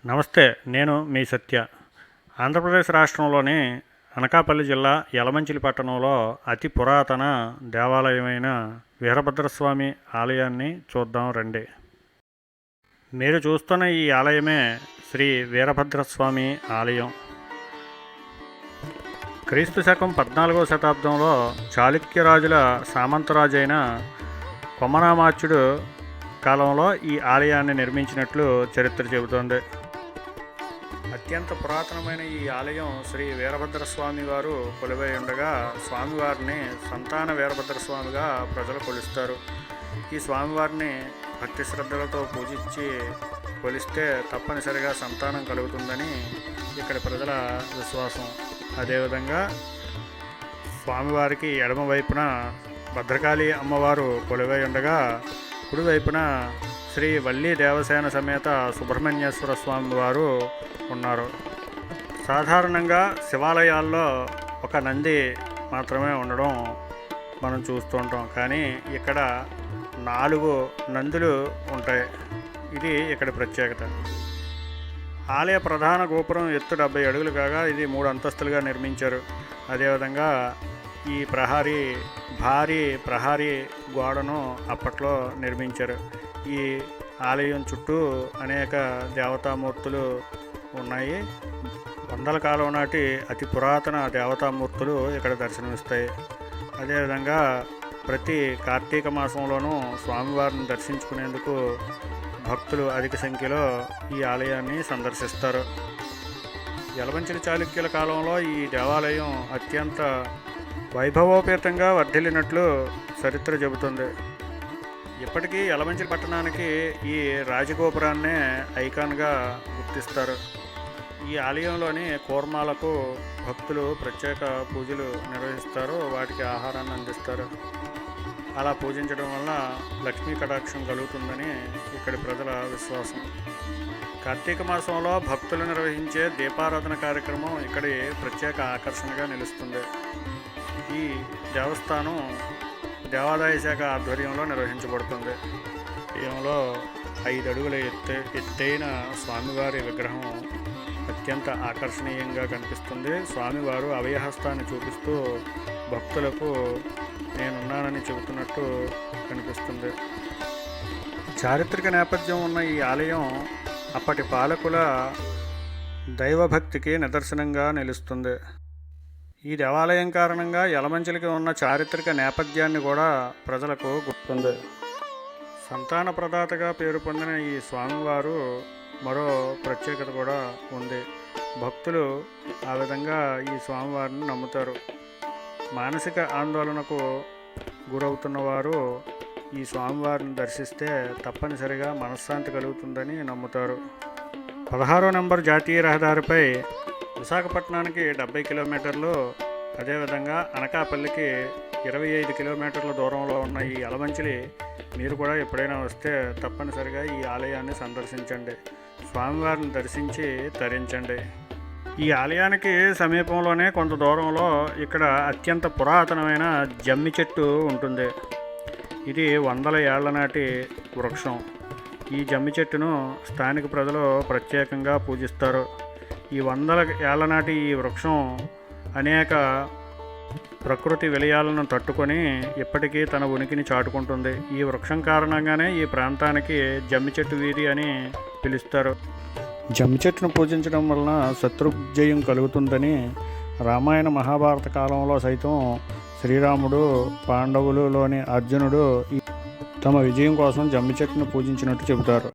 నమస్తే. నేను మీ సత్య. ఆంధ్రప్రదేశ్ రాష్ట్రంలోని అనకాపల్లి జిల్లా యలమంచిలి పట్టణంలో అతి పురాతన దేవాలయమైన వీరభద్రస్వామి ఆలయాన్ని చూద్దాం రండి. మీరు చూస్తున్న ఈ ఆలయమే శ్రీ వీరభద్రస్వామి ఆలయం. క్రీస్తు శకం 14వ శతాబ్దంలో చాళుక్యరాజుల సామంతరాజైన కొమ్మనామాచ్యుడు కాలంలో ఈ ఆలయాన్ని నిర్మించినట్లు చరిత్ర చెబుతోంది. అత్యంత పురాతనమైన ఈ ఆలయం శ్రీ వీరభద్రస్వామి వారు కొలువై ఉండగా స్వామివారిని సంతాన వీరభద్రస్వామిగా ప్రజలు కొలుస్తారు. ఈ స్వామివారిని భక్తి శ్రద్ధలతో పూజించి కొలిస్తే తప్పనిసరిగా సంతానం కలుగుతుందని ఇక్కడి ప్రజల విశ్వాసం. అదేవిధంగా స్వామివారికి ఎడమవైపున భద్రకాళి అమ్మవారు కొలువై ఉండగా కుడివైపున శ్రీ వల్లి దేవసేన సమేత సుబ్రహ్మణ్యేశ్వర స్వామి వారు ఉన్నారు. సాధారణంగా శివాలయాల్లో ఒక నంది మాత్రమే ఉండడం మనం చూస్తుంటాం, కానీ ఇక్కడ 4 నందులు ఉంటాయి. ఇది ఇక్కడ ప్రత్యేకత. ఆలయ ప్రధాన గోపురం ఎత్తు 70 అడుగులు కాగా ఇది 3 అంతస్తులుగా నిర్మించారు. అదేవిధంగా ఈ భారీ ప్రహారీ గోడను అప్పట్లో నిర్మించారు. ఈ ఆలయం చుట్టూ అనేక దేవతామూర్తులు ఉన్నాయి. వందల కాలం నాటి అతి పురాతన దేవతామూర్తులు ఇక్కడ దర్శనమిస్తాయి. అదేవిధంగా ప్రతి కార్తీక మాసంలోనూ స్వామివారిని దర్శించుకునేందుకు భక్తులు అధిక సంఖ్యలో ఈ ఆలయాన్ని సందర్శిస్తారు. యలమంచిలి చాళుక్యుల కాలంలో ఈ దేవాలయం అత్యంత వైభవోపేతంగా వర్ధిల్లినట్లు చరిత్ర చెబుతుంది. ఇప్పటికీ యలమంచిలి పట్టణానికి ఈ రాజగోపురాన్నే ఐకాన్గా గుర్తిస్తారు. ఈ ఆలయంలోని కూర్మాలకు భక్తులు ప్రత్యేక పూజలు నిర్వహిస్తారు, వాటికి ఆహారాన్ని అందిస్తారు. అలా పూజించడం వల్ల లక్ష్మీ కటాక్షం కలుగుతుందని ఇక్కడి ప్రజల విశ్వాసం. కార్తీక మాసంలో భక్తులు నిర్వహించే దీపారాధన కార్యక్రమం ఇక్కడి ప్రత్యేక ఆకర్షణగా నిలుస్తుంది. ఈ దేవస్థానం దేవాదాయ శాఖ ఆధ్వర్యంలో నిర్వహించబడుతుంది. ఈయంలో 5 అడుగుల ఎత్తైన స్వామివారి విగ్రహం అత్యంత ఆకర్షణీయంగా కనిపిస్తుంది. స్వామివారు అభయహస్తాన్ని చూపిస్తూ భక్తులకు నేనున్నానని చెబుతున్నట్టు కనిపిస్తుంది. చారిత్రక నేపథ్యం ఉన్న ఈ ఆలయం అప్పటి పాలకుల దైవభక్తికి నిదర్శనంగా నిలుస్తుంది. ఈ దేవాలయం కారణంగా యలమంచిలికి ఉన్న చారిత్రక నేపథ్యాన్ని కూడా ప్రజలకు గుర్తుంది. సంతాన ప్రదాతగా పేరు పొందిన ఈ స్వామివారు మరో ప్రత్యేకత కూడా ఉంది. భక్తులు ఆ విధంగా ఈ స్వామివారిని నమ్ముతారు. మానసిక ఆందోళనకు గురవుతున్న వారు ఈ స్వామివారిని దర్శిస్తే తప్పనిసరిగా మనశ్శాంతి కలుగుతుందని నమ్ముతారు. 16వ నెంబర్ జాతీయ రహదారిపై విశాఖపట్నానికి 70 కిలోమీటర్లు, అదేవిధంగా అనకాపల్లికి 25 కిలోమీటర్ల దూరంలో ఉన్న ఈ యలమంచిలి మీరు కూడా ఎప్పుడైనా వస్తే తప్పనిసరిగా ఈ ఆలయాన్ని సందర్శించండి. స్వామివారిని దర్శించి తరించండి. ఈ ఆలయానికి సమీపంలోనే కొంత దూరంలో ఇక్కడ అత్యంత పురాతనమైన జమ్మి చెట్టు ఉంటుంది. ఇది 100 ఏళ్ల నాటి వృక్షం. ఈ జమ్మి చెట్టును స్థానిక ప్రజలు ప్రత్యేకంగా పూజిస్తారు. ఈ 100 ఏళ్ల నాటి ఈ వృక్షం అనేక ప్రకృతి విలయాలను తట్టుకొని ఇప్పటికీ తన ఉనికిని చాటుకుంటుంది. ఈ వృక్షం కారణంగానే ఈ ప్రాంతానికి జమ్మి చెట్టు వీధి అని పిలుస్తారు. జమ్మి చెట్టును పూజించడం వలన శత్రుజయం కలుగుతుందని రామాయణ మహాభారత కాలంలో సైతం శ్రీరాముడు, పాండవులులోని అర్జునుడు తమ విజయం కోసం జమ్మి చెట్టును పూజించినట్టు చెబుతారు.